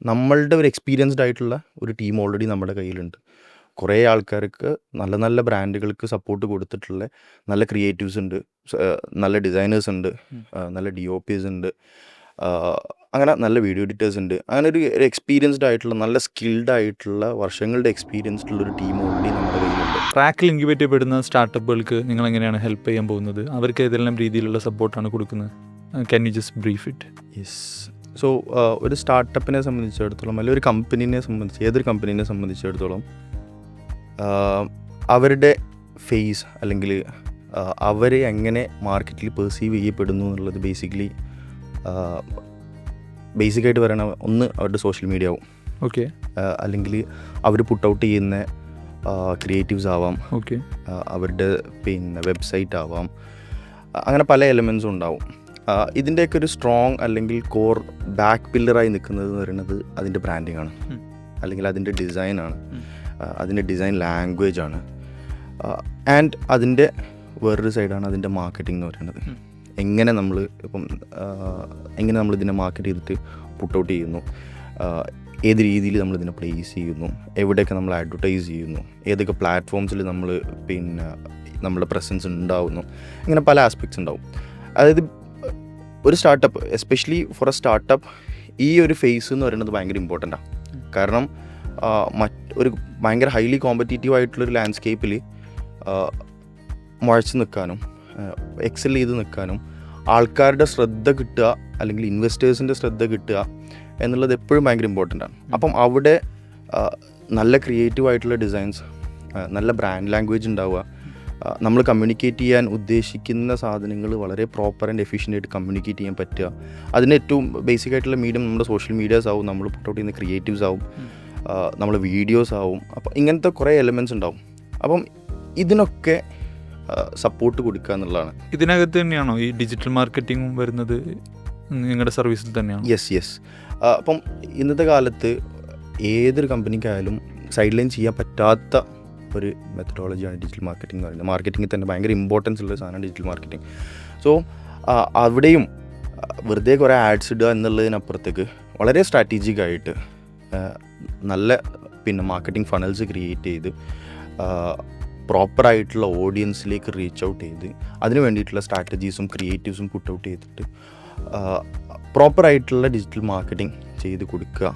നമ്മളുടെ ഒരു എക്സ്പീരിയൻസ്ഡ് ആയിട്ടുള്ള ഒരു ടീം ഓൾറെഡി നമ്മുടെ കയ്യിലുണ്ട്. കുറേ ആൾക്കാർക്ക് നല്ല നല്ല ബ്രാൻഡുകൾക്ക് സപ്പോർട്ട് കൊടുത്തിട്ടുള്ള നല്ല ക്രിയേറ്റീവ്സ് ഉണ്ട്, നല്ല ഡിസൈനേഴ്സ് ഉണ്ട്, നല്ല DOPs ഉണ്ട്, അങ്ങനെ നല്ല വീഡിയോ എഡിറ്റേഴ്സ് ഉണ്ട്. അങ്ങനെ ഒരു എക്സ്പീരിയൻസ്ഡ് ആയിട്ടുള്ള നല്ല സ്കിൽഡ് ആയിട്ടുള്ള വർഷങ്ങളുടെ എക്സ്പീരിയൻസ്ഡ് ഉള്ള ഒരു ടീം ഓൾറെഡി നമ്മുടെ കയ്യിലുണ്ട്. ട്രാക്കിൽ ഇൻക്യുബേറ്റ് ചെയ്യപ്പെടുന്ന സ്റ്റാർട്ടപ്പുകൾക്ക് നിങ്ങൾ എങ്ങനെയാണ് ഹെൽപ്പ് ചെയ്യാൻ പോകുന്നത്? അവർക്ക് ഏതെല്ലാം രീതിയിലുള്ള സപ്പോർട്ടാണ് കൊടുക്കുന്നത്? Can you just brief it? Yes. So ഒരു സ്റ്റാർട്ടപ്പിനെ സംബന്ധിച്ചിടത്തോളം അല്ലെങ്കിൽ ഒരു കമ്പനീനെ സംബന്ധിച്ച്, ഏതൊരു കമ്പനീനെ സംബന്ധിച്ചിടത്തോളം അവരുടെ ഫേസ് അല്ലെങ്കിൽ അവരെ എങ്ങനെ മാർക്കറ്റിൽ പെർസീവ് ചെയ്യപ്പെടുന്നു എന്നുള്ളത് ബേസിക്കായിട്ട് പറയണ ഒന്ന് അവരുടെ സോഷ്യൽ മീഡിയ ആവും. ഓക്കെ. അല്ലെങ്കിൽ അവർ പുട്ട് ഔട്ട് ചെയ്യുന്ന ക്രിയേറ്റീവ്സ് ആവാം. ഓക്കെ. അവരുടെ വെബ്സൈറ്റ് ആവാം. അങ്ങനെ പല എലമെൻസും ഉണ്ടാവും. ഇതിൻ്റെയൊക്കെ ഒരു സ്ട്രോങ് അല്ലെങ്കിൽ കോർ ബാക്ക് പില്ലറായി നിൽക്കുന്നത് എന്ന് പറയുന്നത് അതിൻ്റെ ബ്രാൻഡിങ് ആണ്, അല്ലെങ്കിൽ അതിൻ്റെ ഡിസൈനാണ്, അതിൻ്റെ ഡിസൈൻ ലാംഗ്വേജ് ആണ്. ആൻഡ് അതിൻ്റെ വേറൊരു സൈഡാണ് അതിൻ്റെ മാർക്കറ്റിംഗ് എന്ന് പറയുന്നത്. എങ്ങനെ നമ്മൾ ഇതിനെ മാർക്കറ്റ് ചെയ്തിട്ട് പുട്ട് ഔട്ട് ചെയ്യുന്നു, ഏത് രീതിയിൽ നമ്മളിതിനെ പ്ലേസ് ചെയ്യുന്നു, എവിടെയൊക്കെ നമ്മൾ അഡ്വർടൈസ് ചെയ്യുന്നു, ഏതൊക്കെ പ്ലാറ്റ്ഫോംസിൽ നമ്മുടെ പ്രസൻസ് ഉണ്ടാവുന്നു, ഇങ്ങനെ പല ആസ്പെക്ട്സ് ഉണ്ടാവും. അതായത് ഒരു startup, especially for A startup, ഈ ഒരു ഫേസ് എന്ന് പറയുന്നത് ഭയങ്കര ഇമ്പോർട്ടൻ്റാണ്. കാരണം ഒരു ഭയങ്കര ഹൈലി കോമ്പറ്റീറ്റീവ് ആയിട്ടുള്ളൊരു ലാൻഡ്സ്കേപ്പിൽ മുഴച്ച് നിൽക്കാനും എക്സൽ ചെയ്ത് നിൽക്കാനും ആൾക്കാരുടെ ശ്രദ്ധ കിട്ടുക, അല്ലെങ്കിൽ ഇൻവെസ്റ്റേഴ്സിൻ്റെ ശ്രദ്ധ കിട്ടുക എന്നുള്ളത് എപ്പോഴും ഭയങ്കര ഇമ്പോർട്ടൻ്റ് ആണ്. അപ്പം അവിടെ നല്ല ക്രിയേറ്റീവ് ആയിട്ടുള്ള ഡിസൈൻസ്, നല്ല ബ്രാൻഡ് ലാംഗ്വേജ് ഉണ്ടാവുക, നമ്മൾ കമ്മ്യൂണിക്കേറ്റ് ചെയ്യാൻ ഉദ്ദേശിക്കുന്ന സാധനങ്ങൾ വളരെ പ്രോപ്പർ ആൻഡ് എഫിഷ്യൻ്റ് ആയിട്ട് കമ്മ്യൂണിക്കേറ്റ് ചെയ്യാൻ പറ്റുക. അതിന് ഏറ്റവും ബേസിക് ആയിട്ടുള്ള മീഡിയം നമ്മുടെ സോഷ്യൽ മീഡിയാസ് ആവും, നമ്മൾ പുട്ട് ഔട്ട് ചെയ്യുന്ന ക്രിയേറ്റീവ്സ് ആവും, നമ്മൾ വീഡിയോസ് ആവും. അപ്പം ഇങ്ങനത്തെ കുറേ എലമെൻറ്റ്സ് ഉണ്ടാവും. അപ്പം ഇതിനൊക്കെ സപ്പോർട്ട് കൊടുക്കുക എന്നുള്ളതാണ്. ഇതിനകത്ത് തന്നെയാണോ ഈ ഡിജിറ്റൽ മാർക്കറ്റിംഗും വരുന്നത്? നിങ്ങളുടെ സർവീസിൽ തന്നെയാണ്? യെസ്. അപ്പം ഇന്നത്തെ കാലത്ത് ഏതൊരു കമ്പനിക്കായാലും സൈഡ് ലൈൻ ചെയ്യാൻ പറ്റാത്ത ഒരു മെത്തഡോളജിയാണ് ഡിജിറ്റൽ മാർക്കറ്റിംഗ് എന്ന് പറയുന്നത്. മാർക്കറ്റിങ്ങിൽ തന്നെ ഭയങ്കര ഇമ്പോർട്ടൻസ് ഉള്ള സാധനമാണ് ഡിജിറ്റൽ മാർക്കറ്റിംഗ്. സോ അവിടെയും വെറുതെ കുറേ ആഡ്സ് ഇടുക എന്നുള്ളതിനപ്പുറത്തേക്ക് വളരെ സ്ട്രാറ്റജിക് ആയിട്ട് നല്ല മാർക്കറ്റിംഗ് ഫണൽസ് ക്രിയേറ്റ് ചെയ്ത് പ്രോപ്പറായിട്ടുള്ള ഓഡിയൻസിലേക്ക് റീച്ച് ഔട്ട് ചെയ്ത് അതിന് വേണ്ടിയിട്ടുള്ള സ്ട്രാറ്റജീസും ക്രിയേറ്റീവ്സും പുട്ട് ഔട്ട് ചെയ്തിട്ട് പ്രോപ്പറായിട്ടുള്ള ഡിജിറ്റൽ മാർക്കറ്റിംഗ് ചെയ്ത് കൊടുക്കുക.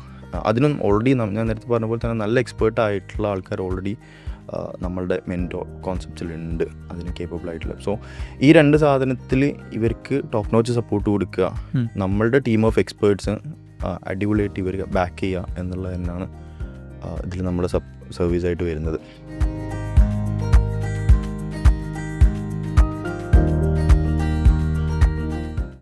അതിനും ഓൾറെഡി ഞാൻ നേരത്തെ പറഞ്ഞ പോലെ തന്നെ നല്ല എക്സ്പേർട്ട് ആയിട്ടുള്ള ആൾക്കാർ ഓൾറെഡി നമ്മളുടെ മെൻറ്റോ കോൺസെപ്റ്റ്സിലുണ്ട്, അതിന് കേപ്പബിൾ ആയിട്ടുള്ള. സോ ഈ രണ്ട് സാധനത്തിൽ ഇവർക്ക് ടോപ്പ് നോച്ച് സപ്പോർട്ട് കൊടുക്കുക, നമ്മളുടെ ടീം ഓഫ് എക്സ്പേർട്സ് അടിപൊളിയായിട്ട് ഇവർ ബാക്ക് ചെയ്യുക എന്നുള്ളത് തന്നെയാണ് ഇതിൽ നമ്മുടെ സർവീസായിട്ട് വരുന്നത്.